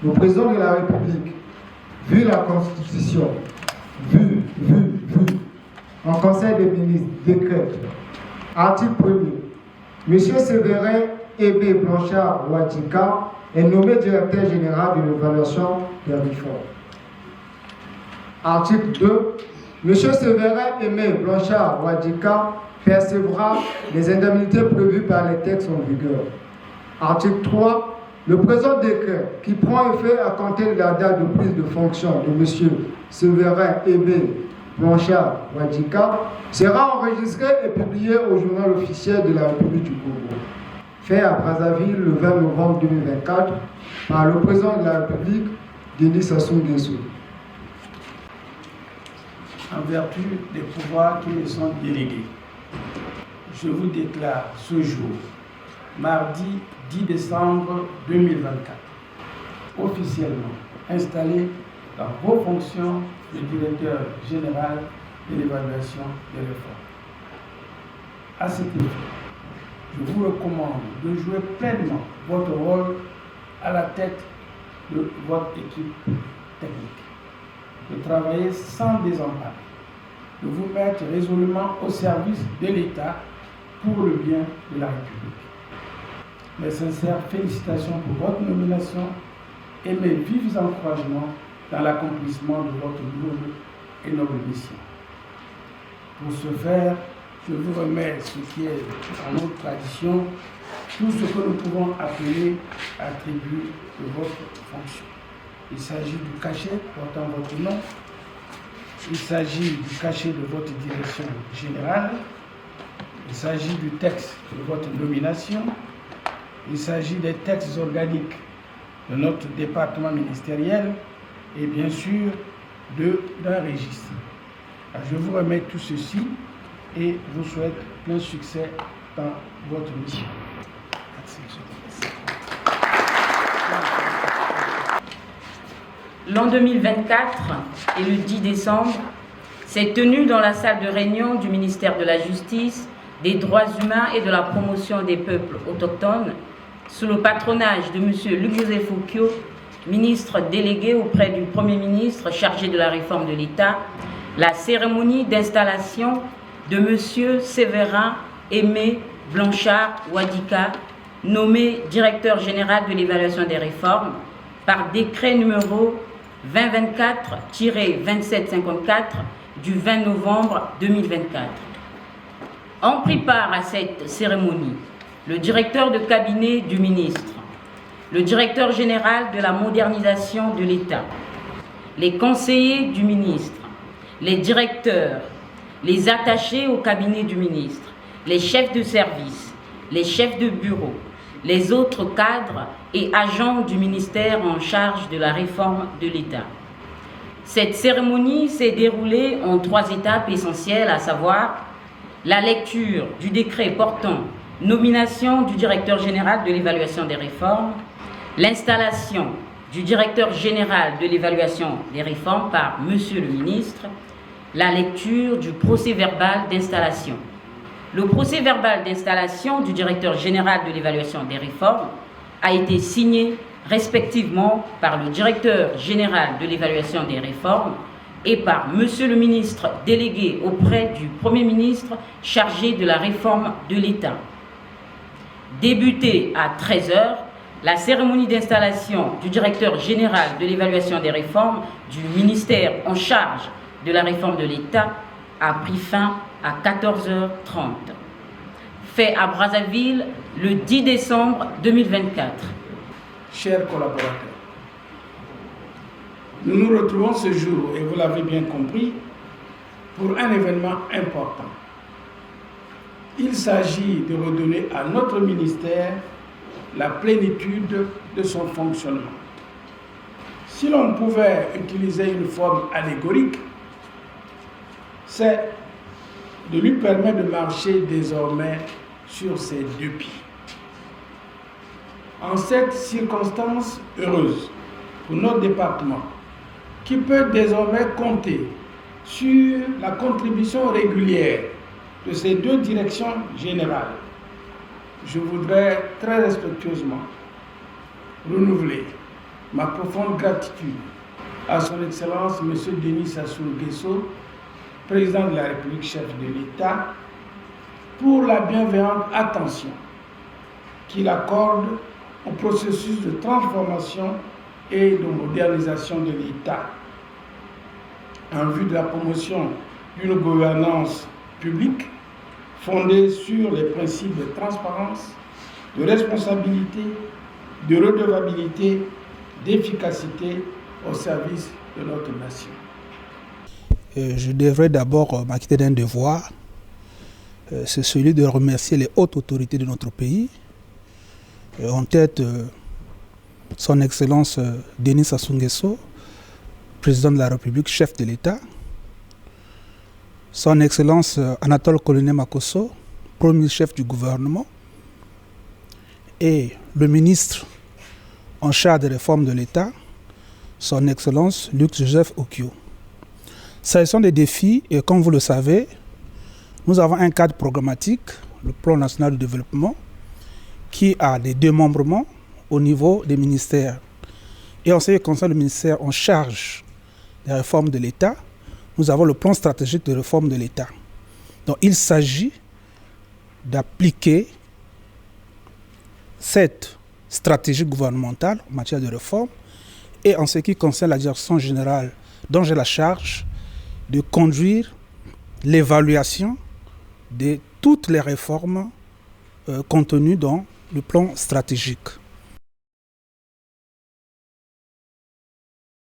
Le président de la République, vu la Constitution, vu, en Conseil des ministres, décrète, article 1er, M. Séverin Aimé Blanchard Wadika est nommé directeur général de l'évaluation des réformes. Article 2. M. Séverin Aimé Blanchard Wadika percevra les indemnités prévues par les textes en vigueur. Article 3. Le présent décret, qui prend effet à compter de la date de prise de fonction de M. Séverin Aimé Blanchard Wadika, sera enregistré et publié au journal officiel de la République du Congo. Fait à Brazzaville le 20 novembre 2024 par le président de la République, Denis Sassou Nguesso. En vertu des pouvoirs qui me sont délégués, je vous déclare ce jour, mardi 10 décembre 2024, officiellement installé dans vos fonctions de directeur général de l'évaluation des réformes. À cet effet, je vous recommande de jouer pleinement votre rôle à la tête de votre équipe technique, de travailler sans désemparé, de vous mettre résolument au service de l'État pour le bien de la République. Mes sincères félicitations pour votre nomination et mes vifs encouragements dans l'accomplissement de votre noble et noble mission. Pour ce faire, je vous remets ce qui est en notre tradition, tout ce que nous pouvons appeler attribut de votre fonction. Il s'agit du cachet portant votre nom, il s'agit du cachet de votre direction générale, il s'agit du texte de votre nomination, il s'agit des textes organiques de notre département ministériel et bien sûr d'un registre. Alors, je vous remets tout ceci et vous souhaite plein succès dans votre mission. Merci. L'an 2024 et le 10 décembre s'est tenu dans la salle de réunion du ministère de la Justice, des Droits humains et de la promotion des peuples autochtones, sous le patronage de M. Luc-Joseph Okio, ministre délégué auprès du Premier ministre chargé de la réforme de l'État, la cérémonie d'installation de M. Séverin Aimé Blanchard Wadika, nommé directeur général de l'évaluation des réformes, par décret numéro 2024-2754 du 20 novembre 2024. Ont pris part à cette cérémonie le directeur de cabinet du ministre, le directeur général de la modernisation de l'État, les conseillers du ministre, les directeurs, les attachés au cabinet du ministre, les chefs de service, les chefs de bureau, les autres cadres et agents du ministère en charge de la réforme de l'État. Cette cérémonie s'est déroulée en 3 étapes essentielles, à savoir la lecture du décret portant nomination du directeur général de l'évaluation des réformes, l'installation du directeur général de l'évaluation des réformes par Monsieur le ministre, la lecture du procès-verbal d'installation. Le procès-verbal d'installation du directeur général de l'évaluation des réformes a été signé respectivement par le directeur général de l'évaluation des réformes et par Monsieur le ministre délégué auprès du Premier ministre chargé de la réforme de l'État. Débutée à 13h, la cérémonie d'installation du directeur général de l'évaluation des réformes du ministère en charge de la réforme de l'État a pris fin à 14h30. Fait à Brazzaville le 10 décembre 2024. Chers collaborateurs, nous nous retrouvons ce jour, et vous l'avez bien compris, pour un événement important. Il s'agit de redonner à notre ministère la plénitude de son fonctionnement. Si l'on pouvait utiliser une forme allégorique, c'est de lui permettre de marcher désormais sur ses 2 pieds. En cette circonstance heureuse pour notre département, qui peut désormais compter sur la contribution régulière de ces 2 directions générales, je voudrais très respectueusement renouveler ma profonde gratitude à son Excellence M. Denis Sassou Nguesso, président de la République, chef de l'État, pour la bienveillante attention qu'il accorde au processus de transformation et de modernisation de l'État en vue de la promotion d'une gouvernance publique fondée sur les principes de transparence, de responsabilité, de redevabilité, d'efficacité au service de notre nation. Je devrais d'abord m'acquitter d'un devoir, c'est celui de remercier les hautes autorités de notre pays, en tête son Excellence Denis Sassou Nguesso, président de la République, chef de l'État, son Excellence Anatole Colonel Makosso, premier chef du gouvernement, et le ministre en charge des réformes de l'État, son Excellence Luc Joseph Okio. S'agissant des défis, et comme vous le savez, nous avons un cadre programmatique, le Plan national de développement, qui a des démembrements au niveau des ministères. Et en ce qui concerne le ministère en charge des réformes de l'État, nous avons le plan stratégique de réforme de l'État. Donc il s'agit d'appliquer cette stratégie gouvernementale en matière de réforme et en ce qui concerne la direction générale dont j'ai la charge de conduire l'évaluation de toutes les réformes contenues dans le plan stratégique.